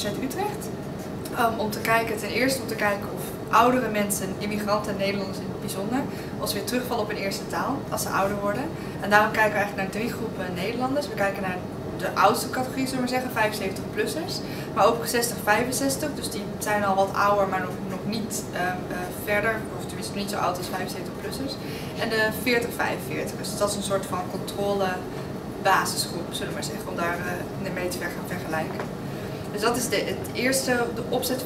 Universiteit Utrecht. Om te kijken, ten eerste om te kijken of oudere mensen, immigranten en Nederlanders in het bijzonder, als ze weer terugvallen op hun eerste taal, als ze ouder worden. En daarom kijken we eigenlijk naar 3 groepen Nederlanders. We kijken naar de oudste categorie, zullen we zeggen, 75-plussers. Maar ook 60-65, dus die zijn al wat ouder, maar nog niet verder, of tenminste niet zo oud als 75-plussers. En de 40-45ers, dus dat is een soort van controle basisgroep, zullen we maar zeggen, om daar mee te gaan vergelijken. Dus dat is de opzet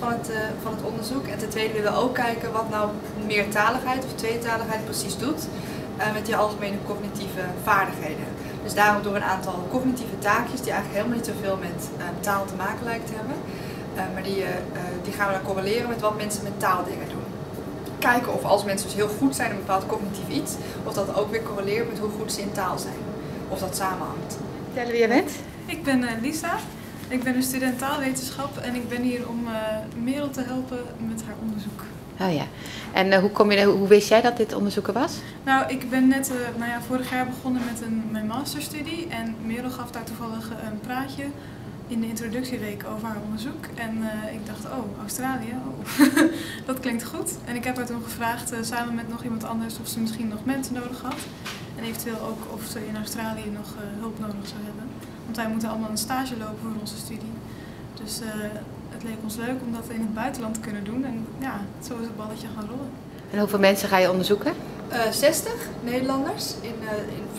van het onderzoek. En ten tweede willen we ook kijken wat nou meertaligheid of tweetaligheid precies doet met die algemene cognitieve vaardigheden. Dus daarom door een aantal cognitieve taakjes die eigenlijk helemaal niet zoveel met taal te maken lijkt te hebben. Maar die gaan we dan correleren met wat mensen met taaldingen doen. Kijken of als mensen dus heel goed zijn in een bepaald cognitief iets, of dat ook weer correleert met hoe goed ze in taal zijn. Of dat samenhangt. Vertel wie je bent? Ik ben Lisa. Ik ben een student taalwetenschap en ik ben hier om Merel te helpen met haar onderzoek. Oh ja. En hoe wist jij dat dit onderzoek er was? Nou, ik ben net vorig jaar begonnen met mijn masterstudie en Merel gaf daar toevallig een praatje in de introductieweek over haar onderzoek. En ik dacht, oh, Australië, dat klinkt goed. En ik heb haar toen gevraagd, samen met nog iemand anders, of ze misschien nog mensen nodig had. En eventueel ook of ze in Australië nog hulp nodig zou hebben. Want wij moeten allemaal een stage lopen voor onze studie. Dus het leek ons leuk om dat in het buitenland te kunnen doen. En ja, zo is het balletje gaan rollen. En hoeveel mensen ga je onderzoeken? 60 Nederlanders,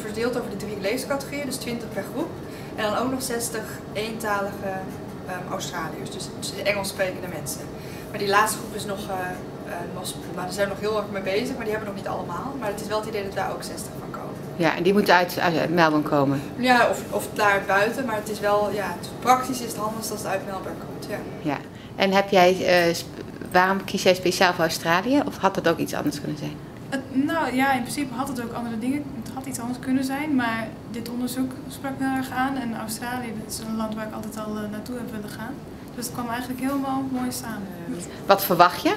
verdeeld over de 3 leescategorieën, dus 20 per groep. En dan ook nog 60 eentalige Australiërs, dus Engels sprekende mensen. Maar die laatste groep is nog, daar zijn we nog heel erg mee bezig, maar die hebben we nog niet allemaal. Maar het is wel het idee dat daar ook 60 van komen. Ja, en die moeten uit Melbourne komen? Ja, of daar buiten, maar het is wel, ja, praktisch is het handigst als het uit Melbourne komt. Ja. Ja. En waarom kies jij speciaal voor Australië, of had dat ook iets anders kunnen zijn? Nou ja, in principe had het ook andere dingen, het had iets anders kunnen zijn, maar dit onderzoek sprak me heel erg aan en Australië, dat is een land waar ik altijd al naartoe heb willen gaan. Dus het kwam eigenlijk helemaal mooi samen. Wat verwacht je?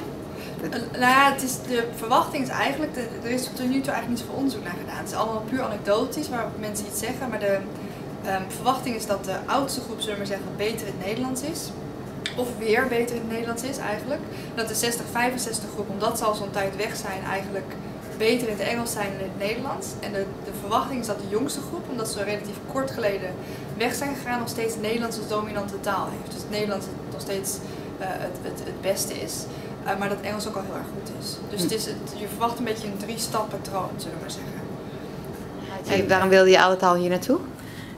Nou ja, de verwachting is eigenlijk, er is tot nu toe eigenlijk niet zoveel onderzoek naar gedaan. Het is allemaal puur anekdotisch waar mensen iets zeggen, maar de verwachting is dat de oudste groep, zullen we maar zeggen, beter in het Nederlands is. Of weer beter in het Nederlands is eigenlijk. Dat de 60-65 groep, omdat ze al zo'n tijd weg zijn, eigenlijk beter in het Engels zijn dan in het Nederlands. En de verwachting is dat de jongste groep, omdat ze relatief kort geleden weg zijn gegaan, nog steeds het Nederlands als dominante taal heeft. Dus het Nederlands nog steeds het beste is. Maar dat Engels ook al heel erg goed is. Dus je verwacht een beetje een 3-stap patroon, zullen we maar zeggen. En waarom wilde je altijd al hier naartoe?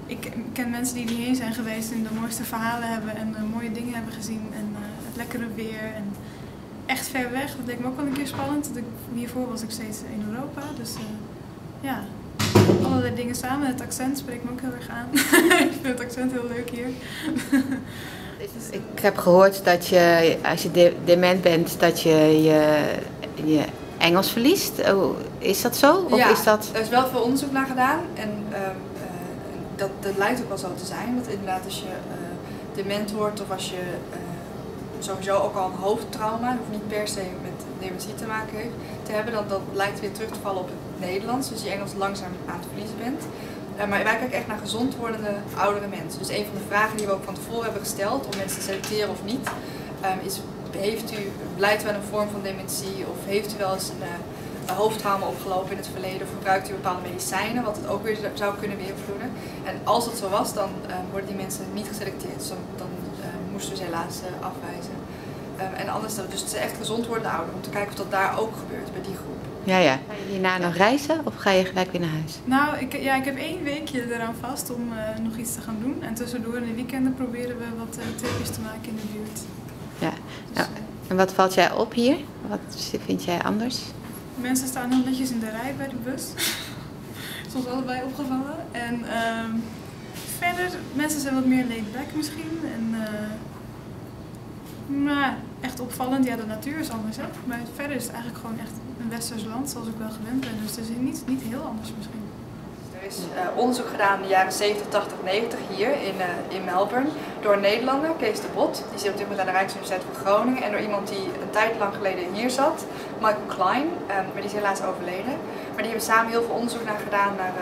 Ik ken mensen die hierheen zijn geweest en de mooiste verhalen hebben en mooie dingen hebben gezien en het lekkere weer en echt ver weg. Dat leek me ook wel een keer spannend. Hiervoor was ik steeds in Europa, dus ja, allerlei dingen samen. Het accent spreekt me ook heel erg aan. Ik vind het accent heel leuk hier. Ik heb gehoord dat je, als je dement bent, dat je Engels verliest. Oh, is dat zo? Of ja, is dat... er is wel veel onderzoek naar gedaan en dat lijkt ook wel zo te zijn. Dat inderdaad als je dement wordt of als je sowieso ook al een hoofdtrauma, hoeft niet per se met dementie te maken heeft, te hebben, dat lijkt weer terug te vallen op het Nederlands. Dus je Engels langzaam aan het verliezen bent. Maar wij kijken echt naar gezond wordende oudere mensen. Dus een van de vragen die we ook van tevoren hebben gesteld om mensen te selecteren of niet, is: lijdt u aan een vorm van dementie of heeft u wel eens een hoofdtrauma opgelopen in het verleden of gebruikt u bepaalde medicijnen, wat het ook weer zou kunnen beïnvloeden. En als dat zo was, dan worden die mensen niet geselecteerd. Dus dan moesten we ze helaas afwijzen. En anders, dus het is echt gezond wordende ouderen, om te kijken of dat daar ook gebeurt bij die groep. Ja. Ga je hierna nog reizen of ga je gelijk weer naar huis? Nou, ik heb 1 weekje eraan vast om nog iets te gaan doen. En tussendoor in de weekenden proberen we wat tripjes te maken in de buurt. Ja. Nou, en wat valt jij op hier? Wat vind jij anders? Mensen staan heel netjes in de rij bij de bus. Dat is ons allebei opgevallen. En verder, mensen zijn wat meer laid back misschien. En, maar echt opvallend, ja, de natuur is anders, hè? Maar verder is het eigenlijk gewoon echt een westers land, zoals ik wel gewend ben. Dus het is niet heel anders misschien. Er is onderzoek gedaan in de jaren 70, 80, 90 hier in Melbourne door een Nederlander, Kees de Bot. Die zit op dit moment aan de Rijksuniversiteit van Groningen en door iemand die een tijd lang geleden hier zat, Michael Klein, maar die is helaas overleden. Maar die hebben samen heel veel onderzoek naar gedaan naar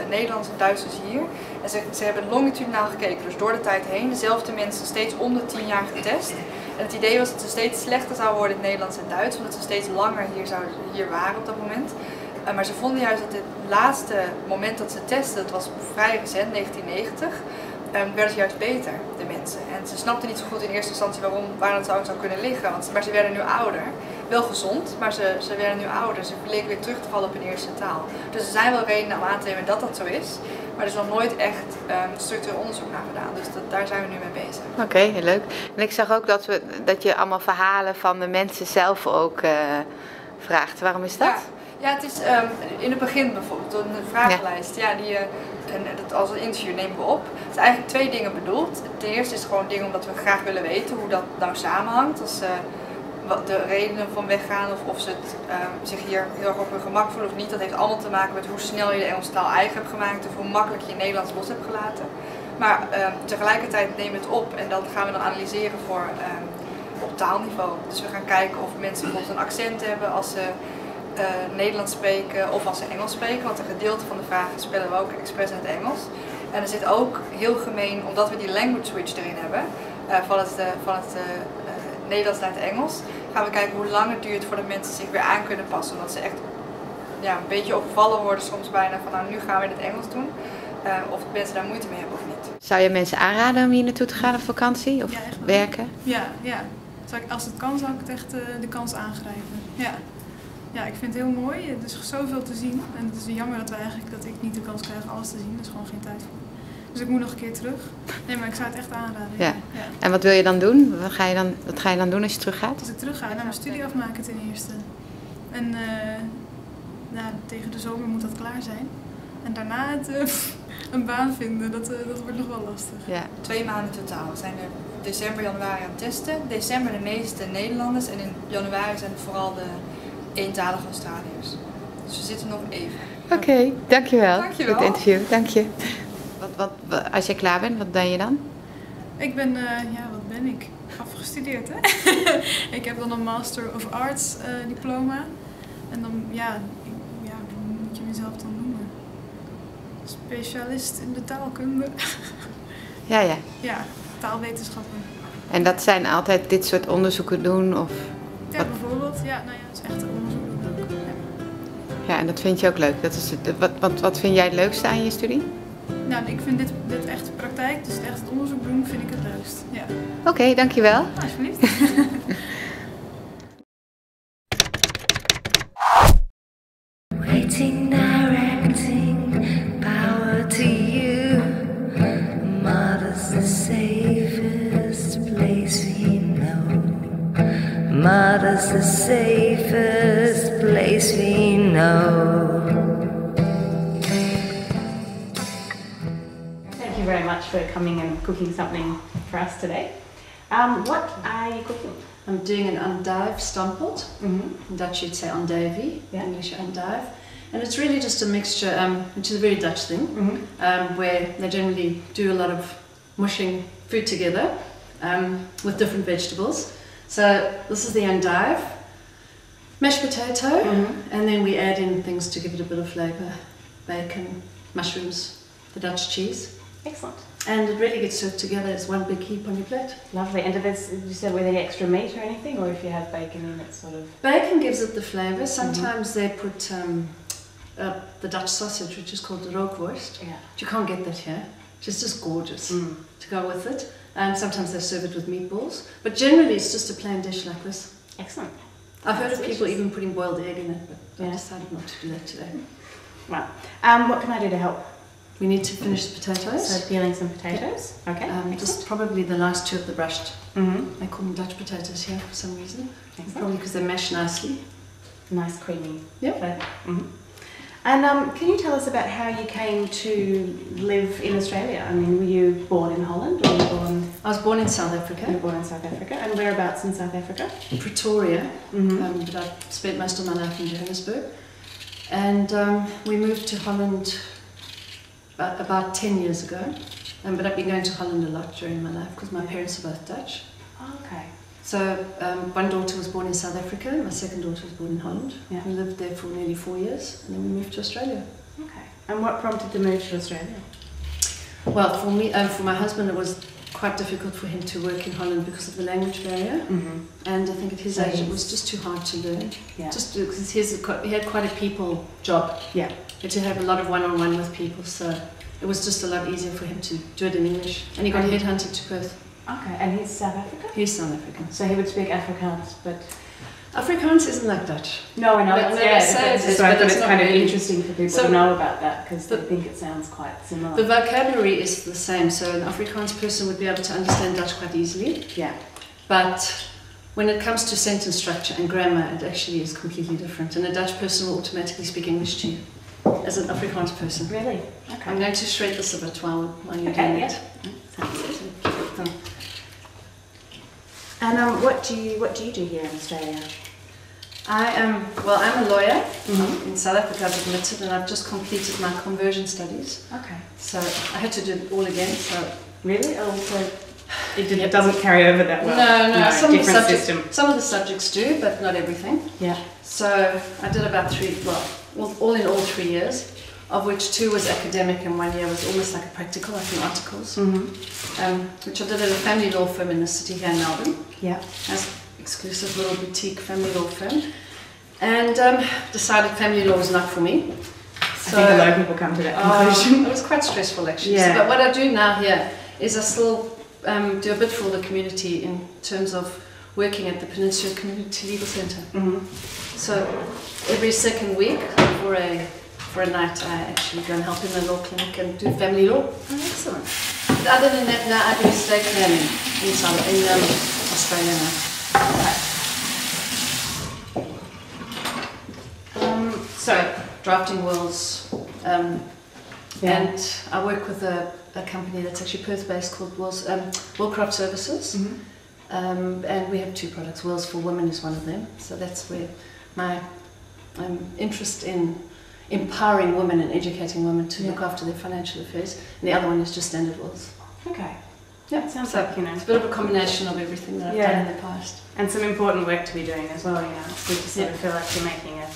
Nederlanders en Duitsers hier. En ze hebben longitudinaal gekeken, dus door de tijd heen, dezelfde mensen steeds om de 10 jaar getest. En het idee was dat ze steeds slechter zouden worden in het Nederlands en Duits, omdat ze steeds langer hier waren op dat moment. Maar ze vonden juist dat het laatste moment dat ze testten, dat was vrij recent, 1990, werden ze juist beter, de mensen. En ze snapten niet zo goed in eerste instantie waar dat zou kunnen liggen, maar ze werden nu ouder. Wel gezond, maar ze werden nu ouder. Ze leken weer terug te vallen op hun eerste taal. Dus er zijn wel redenen om aan te nemen dat dat zo is. Maar er is nog nooit echt structureel onderzoek naar gedaan. Dus daar zijn we nu mee bezig. Oké, heel leuk. En ik zag ook dat je allemaal verhalen van de mensen zelf ook vraagt. Waarom is dat? Ja, het is in het begin bijvoorbeeld een vragenlijst. Ja, dat als een interview nemen we op. Het is eigenlijk 2 dingen bedoeld. Ten eerste is het gewoon dingen omdat we graag willen weten hoe dat nou samenhangt. De redenen van weggaan of ze zich hier heel erg op hun gemak voelen of niet. Dat heeft allemaal te maken met hoe snel je de Engelse taal eigen hebt gemaakt of hoe makkelijk je Nederlands los hebt gelaten. Maar tegelijkertijd nemen we het op en dat gaan we dan analyseren op taalniveau. Dus we gaan kijken of mensen bijvoorbeeld een accent hebben als ze Nederlands spreken of als ze Engels spreken. Want een gedeelte van de vragen spellen we ook expres in het Engels. En er zit ook heel gemeen, omdat we die language switch erin hebben, van het Nederlands naar het Engels, gaan we kijken hoe lang het duurt voordat mensen zich weer aan kunnen passen. Omdat ze echt een beetje overvallen worden soms bijna van nou nu gaan we in het Engels doen. Of mensen daar moeite mee hebben of niet. Zou je mensen aanraden om hier naartoe te gaan op vakantie of werken? Ja. Als het kan zou ik het echt de kans aangrijpen. Ja, ik vind het heel mooi. Er is zoveel te zien. En het is jammer dat ik niet de kans krijg alles te zien. Er is gewoon geen tijd voor. Dus ik moet nog een keer terug. Nee, maar ik zou het echt aanraden. Ja. En wat wil je dan doen? Wat ga je dan doen als je terug gaat? Als ik terug ga, mijn studie afmaken ten eerste. En tegen de zomer moet dat klaar zijn. En daarna een baan vinden, dat wordt nog wel lastig. Ja. 2 maanden totaal. We zijn er december, januari aan het testen. December de meeste Nederlanders en in januari zijn het vooral de eentalige Australiërs. Dus we zitten nog even. Oké, dankjewel. Dankjewel. Voor het interview. Dank je. Als je klaar bent, wat ben je dan? Ik ben, wat ben ik? Afgestudeerd, hè? Ik heb dan een Master of Arts diploma. En dan, hoe moet je mezelf dan noemen? Specialist in de taalkunde. Ja. Ja, taalwetenschappen. En dat zijn altijd dit soort onderzoeken doen? Of ja, bijvoorbeeld. Ja, het is echt een onderzoek doen ook. Ja, en dat vind je ook leuk. Dat is wat vind jij het leukste aan je studie? Nou, ik vind dit echt praktijk, dus echt het onderzoek doen, vind ik het leukst. Ja. Oké, dankjewel. Alsjeblieft. Waiting, directing, power to you. Mother's the safest place we know. Mother's the safest place we know. Thank you very much for coming and cooking something for us today. What are you cooking? I'm doing an andijviestampot. In Dutch you'd say andijvie, English andijv. And it's really just a mixture, which is a very Dutch thing, where they generally do a lot of mushing food together with different vegetables. So this is the andijv, mashed potato, and then we add in things to give it a bit of flavour. Bacon, mushrooms, the Dutch cheese. Excellent. And it really gets served together as one big heap on your plate. Lovely. And did you say with any extra meat or anything, or if you have bacon in it, sort of? Bacon gives it the flavour. Sometimes they put the Dutch sausage, which is called the rookworst. Yeah. But you can't get that here. It's just gorgeous to go with it. And sometimes they serve it with meatballs. But generally it's just a plain dish like this. Excellent. I've heard of people even putting boiled egg in it, but I decided not to do that today. Right. What can I do to help? We need to finish the potatoes. So peeling some potatoes. Okay. Just probably the last 2 of the brushed. They call them Dutch potatoes here for some reason. Probably because they mash nicely. Nice creamy flavour. And can you tell us about how you came to live in Australia? I mean, were you born in Holland or were you born... I was born in South Africa. You were born in South Africa. And whereabouts in South Africa? Pretoria, but I spent most of my life in Johannesburg. And we moved to Holland about 10 years ago. But I've been going to Holland a lot during my life because my parents are both Dutch. Oh, okay. So one daughter was born in South Africa, my second daughter was born in Holland. Yeah. We lived there for nearly 4 years, and then we moved to Australia. Okay. And what prompted the move to Australia? Well, for me, for my husband, it was quite difficult for him to work in Holland because of the language barrier. And I think at his age it was just too hard to learn. Yeah. Just because he had quite a people job. Yeah. He had to have a lot of one-on-one with people, so it was just a lot easier for him to do it in English. And he got headhunted to Perth. Okay, and he's South African? He's South African. So he would speak Afrikaans, but... Afrikaans isn't like Dutch. No, I know. But- Yeah, so so I it's thought it's not kind of really. interesting for people So to know about that because they the- think it sounds quite similar. The vocabulary is the same, so an Afrikaans person would be able to understand Dutch quite easily. Yeah. But when it comes to sentence structure and grammar, it actually is completely different. And a Dutch person will automatically speak English to you as an Afrikaans person. Really? I'm Okay. going to shred this a bit while you're Okay, doing yeah. it. Sounds good. And what do you do here in Australia? I'm a lawyer in South Africa, I've admitted, and I've just completed my conversion studies. Okay. So I had to do it all again. So Really? Oh, so it doesn't carry over that well? no, some of the different subjects, system. some of the subjects do, but not everything. Yeah. So I did about all in all 3 years, of which 2 was academic and 1 year was almost like a practical, like in articles, which I did at a family law firm in the city here in Melbourne. Yeah. As exclusive little boutique family law firm, and decided family law was not for me. So, I think a lot of people come to that conclusion. It was quite stressful actually. Yeah. So, but what I do now here is I still do a bit for the community in terms of working at the Peninsula Community Legal Centre. So every second week for a night I actually go and help in the law clinic and do family law. Oh, excellent. But other than that, now I do estate planning in Australia now. So drafting wills, and I work with a company that's actually Perth-based called Willcraft Services, and we have 2 products. Wills for Women is one of them, so that's where my interest in empowering women and educating women to look after their financial affairs, and the other one is just standard wills. Okay. Yeah, It sounds so like, it's a bit of a combination of everything that I've done in the past. And some important work to be doing as well, It's good to sort of feel like you're making a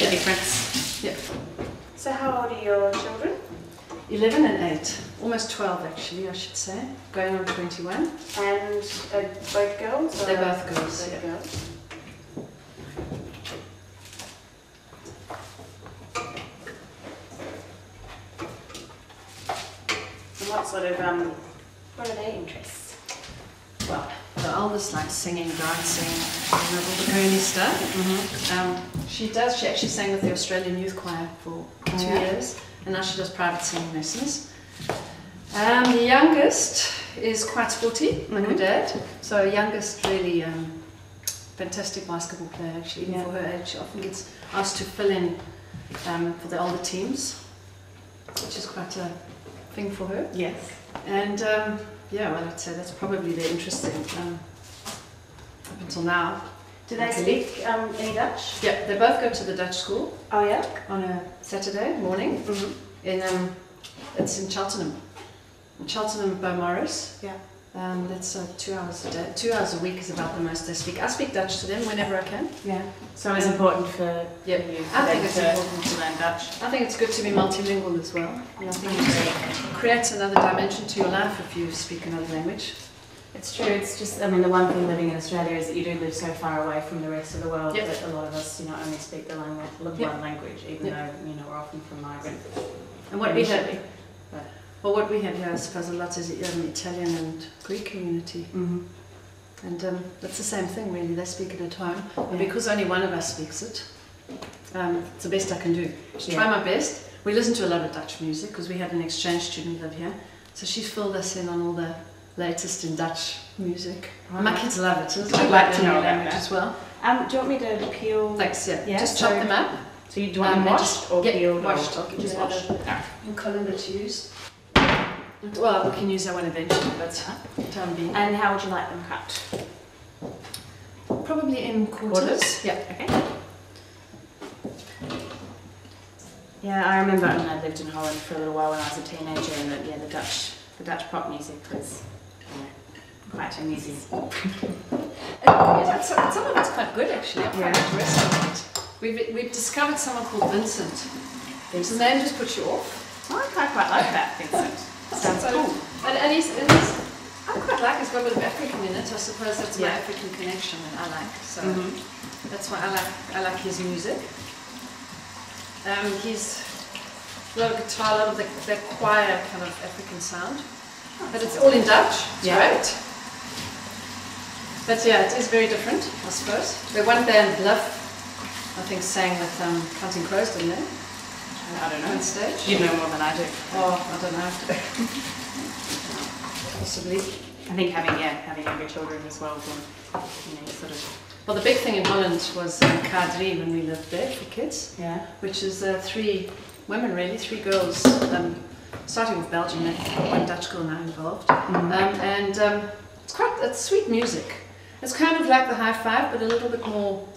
difference. Yeah. So how old are your children? 11 and 8, almost 12 actually, I should say, going on 21. And both girls? Or They're both girls, both yeah. girls. And what are their interests? Well, the oldest likes singing, dancing, all the girly stuff. She actually sang with the Australian Youth Choir for 2 years, and now she does private singing lessons. The youngest is quite sporty, like her dad. So youngest really fantastic basketball player actually, even for her age. She often gets asked to fill in for the older teams, which is quite a thing for her. Yes. And I'd say that's probably their interest up until now. Do they speak any Dutch? Yeah, they both go to the Dutch school Oh yeah? on a Saturday morning. It's in Cheltenham. In Cheltenham, Beaumaris. Yeah. That's 2 hours a day. 2 hours a week is about the most they speak. I speak Dutch to them whenever I can. Yeah. So it's important for you I think it's important to learn Dutch. I think it's good to be multilingual as well. And I think it creates another dimension to your life if you speak another language. It's true. It's just, the one thing living in Australia is that you do live so far away from the rest of the world that a lot of us, only speak the one language, even though, we're often from migrant. And what we have, what we have here, I suppose, a lot is the Italian and Greek community. And that's the same thing, really. They speak it at home. And because only one of us speaks it, it's the best I can do. Just try my best. We listen to a lot of Dutch music because we had an exchange student live here. So she's filled us in on all the latest in Dutch music. And my kids love it. So it's I'd like to know about language that as well. Do you want me to peel? Thanks, Yeah, just chop them up. So you do you want them washed or peeled? Washed. Or just washed. In colander to use. Well, we can use that one eventually, but time being. And how would you like them cut? Probably in quarters. Yeah. Okay. Yeah, I remember I lived in Holland for a little while when I was a teenager, and the Dutch pop music was quite amusing. Some of it's quite good actually. I'm quite interested in it. We've discovered someone called Vincent. Does the name just put you off? Oh, I quite like that, Vincent. Sounds cool. And he's I quite like. He's got a bit of African in it. I suppose that's my African connection that I like. So that's why I like his music. He's a lot of guitar, a lot of the choir kind of African sound. But it's all in Dutch. It's great. But yeah, it is very different, I suppose. The one band, Bluff, I think sang with Counting Crows, didn't they? I don't know. On stage. You know more than I do. Oh, I don't know. Possibly. I think having younger children as well, then sort of. Well, the big thing in Holland was K3 when we lived there for kids. Yeah. Which is 3 women, really, 3 girls, starting with Belgium, and one Dutch girl now involved. It's sweet music. It's kind of like the high five, but a little bit more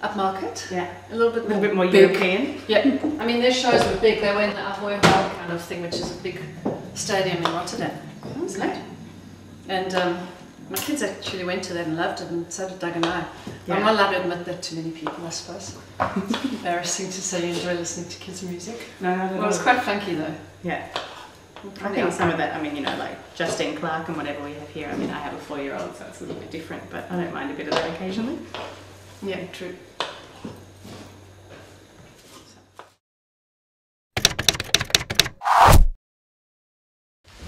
upmarket. Yeah. A little bit more big. European. Yeah. I mean, their shows were big. They were in the Ahoy Hall kind of thing, which is a big stadium in Rotterdam. Isn't it? And my kids actually went to that and loved it, and so did Doug and I. Yeah. I'm not allowed to admit that to many people, I suppose. Embarrassing to say you enjoy listening to kids' music. No. Well, it was quite funky though. Yeah. I think some of that, like Justine Clark and whatever we have here, I have a 4-year-old, so it's a little bit different, but I don't mind a bit of that occasionally. Yeah, true.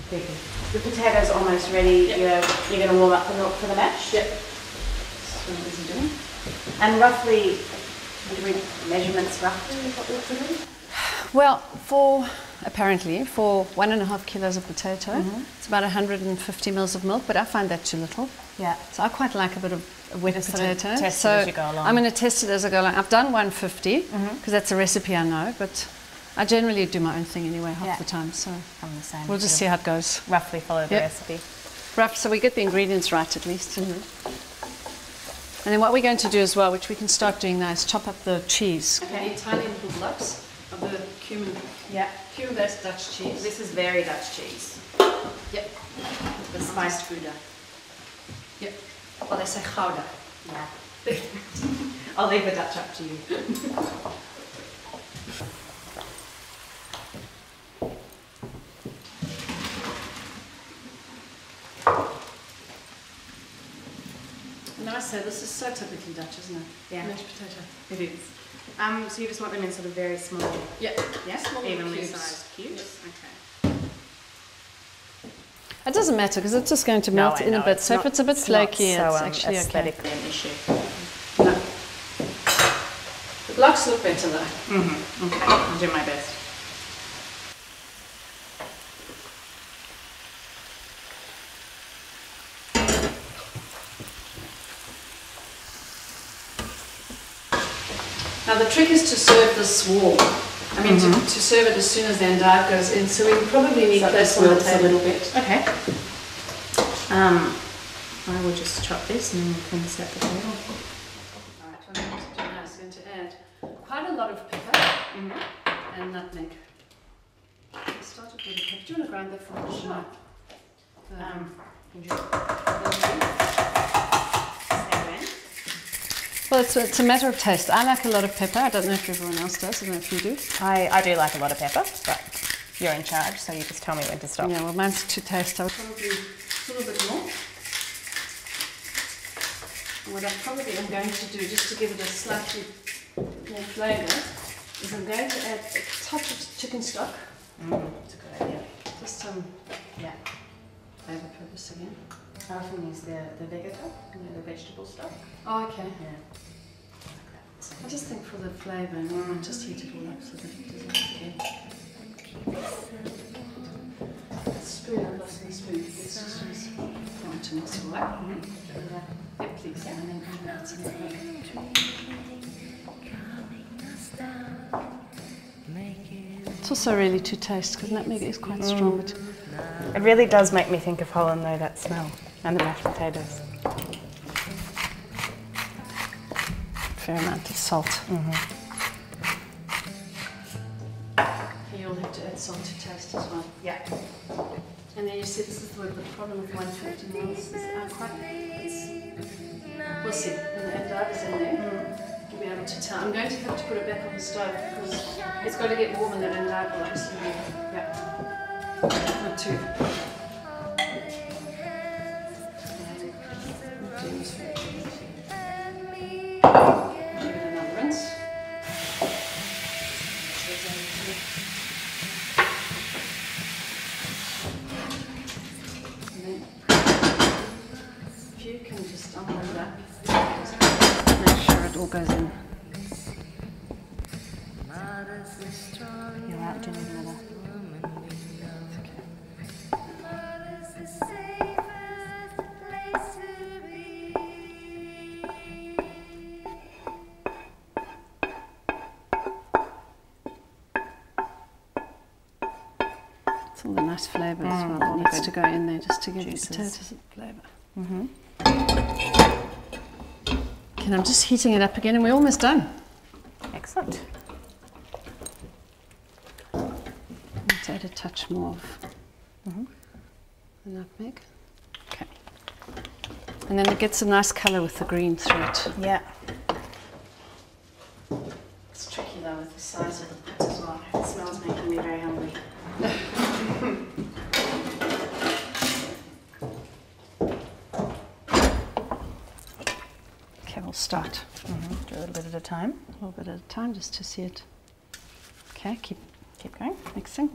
The potatoes are almost ready. Yep. You're going to warm up the milk for the mash? Yep. That's what we're doing. And roughly, measurements roughly what we're putting? Well, apparently for 1.5 kilos of potato, it's about 150 mils of milk, but I find that too little. Yeah. So I quite like a bit of wet potato. Test it as you go along. I'm going to test it as I go along. I've done 150 because that's a recipe I know, but I generally do my own thing anyway half the time. So I'm the same. We'll just see how it goes. Roughly follow the recipe. Rough, so we get the ingredients right at least. And then what we're going to do as well, which we can start doing now, is chop up the cheese. Okay, tiny little blocks of the cumin. Yeah. Cumin-based Dutch cheese. This is very Dutch cheese. Yep. The spiced Gouda. Yep. Well, they say Gouda. Yeah. I'll leave the Dutch up to you. Nice, so this is so typically Dutch, isn't it? Yeah. Mashed potato. It is. So you just want them in sort of very small, yeah, small evenly cubes. sized cubes. Yes. Okay. It doesn't matter because it's just going to melt in a bit. So if it's a bit flaky, it's actually aesthetically an issue. No. The blocks look better though. Okay, I'll do my best. Now the trick is to serve this warm. I mean, to serve it as soon as the endive goes in. So we probably need this on the table a little bit. Okay. I will just chop this and then we can set the table. Alright, what I'm going to do now is going to add quite a lot of pepper and nutmeg. Let's start with the pepper. Do you want to grind that for me? Sure. Well, it's a matter of taste. I like a lot of pepper. I don't know if everyone else does. I don't know if you do. I do like a lot of pepper, but you're in charge, so you just tell me when to stop. Yeah, well, mine's to taste. I would probably a little bit more. And what I probably am going to do, just to give it a slightly more flavour, is I'm going to add a touch of chicken stock. That's a good idea. Just flavour purpose again. I often use the vegeta, the vegetable stock. Oh, okay. Yeah. I just think for the flavour, and I'll just heat it all up so that it doesn't again. Spoon, I've lost my spoon. It's just fine to mix all right. Yeah, please. And then add some It's also really to taste because nutmeg is quite strong. But it really does make me think of Holland though, that smell, and the mashed potatoes. Fair amount of salt. you'll have to add salt to taste as well. Yeah. And then you see this is the problem with 150 mils. We'll see. When the endive is in there, you'll be able to tell. I'm going to have to put it back on the stove because it's got to get warm and that endive will obviously be not too. Give it another rinse. If you can just unload it up, make sure it all goes in. You're out doing another. All the nice flavour as well that needs to go in there just to give the potatoes a flavour. Okay, I'm just heating it up again and we're almost done. Excellent. Let's add a touch more of the nutmeg. Okay. And then it gets a nice colour with the green through it. Yeah. It's tricky though with the size of the pot as well. It smells making me very hungry. Okay, we'll start. Do a little bit at a time. A little bit at a time just to see it. Okay, keep going. mixing.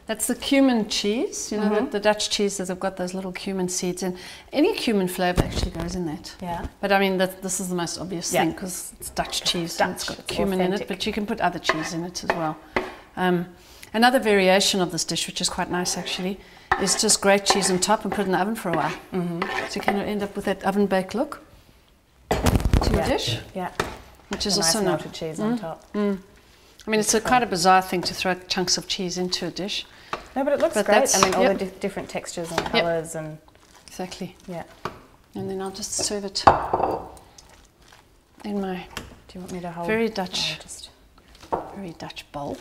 That's the cumin cheese, you know, the Dutch cheeses have got those little cumin seeds in. Any cumin flavour actually goes in that. Yeah. But I mean, this is the most obvious thing because it's Dutch cheese and it's got cumin in it, but you can put other cheese in it as well. Another variation of this dish, which is quite nice actually, is just grate cheese on top and put it in the oven for a while. So you kind of end up with that oven baked look to your dish. Yeah. Which is a also nice not. melted cheese on top. I mean, it's quite a bizarre thing to throw chunks of cheese into a dish. No, but it looks great. I mean, all the different textures and colours and... Exactly. Yeah. And then I'll just serve it in my Do you want me to hold? very Dutch bowl.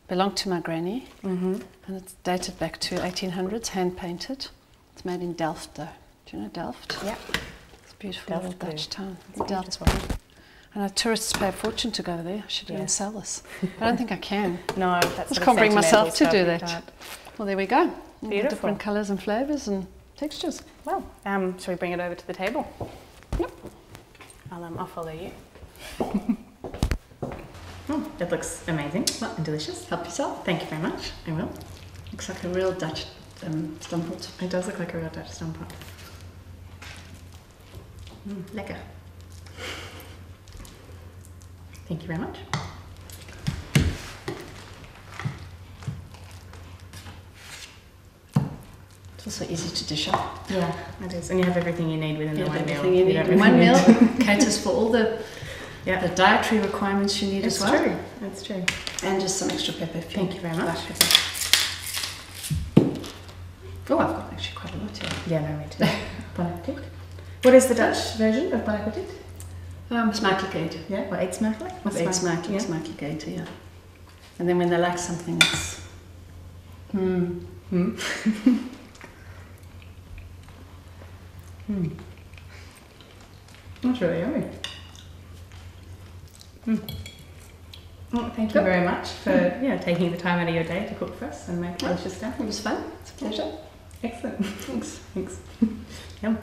Belonged to my granny. And it's dated back to 1800s, hand painted. It's made in Delft though. Do you know Delft? Yeah. It's a beautiful Delft little Dutch town. It's Delft. beautiful. I know tourists pay a fortune to go there. I should go and sell this. I don't think I can. No, that's I just can't bring myself to do that. Well, there we go. All the different colours and flavours and textures. Well, shall we bring it over to the table? Yep. I'll follow you. That looks amazing and delicious. Help yourself. Thank you very much. I will. Looks like a real Dutch stamppot. It does look like a real Dutch stamppot. Lekker. Thank you very much. It's also easy to dish up. Yeah, it is. And you have everything you need within the one meal. Everything you need. One meal caters for all the dietary requirements you need as well. True. That's true. And just some extra pepper. Thank you very much. Oh, I've got actually quite a lot here. Yeah, no, me too. Bon appetit. What is the Dutch version of bon appetit? Smakelijk. Yeah, or eet smakelijk? Eet smakelijk, smakelijk eten, yeah. And then when they like something, it's That's really yummy. Well, thank you very much for taking the time out of your day to cook for us and make delicious stuff. It was fun. It's a pleasure. Excellent. Thanks. Yum.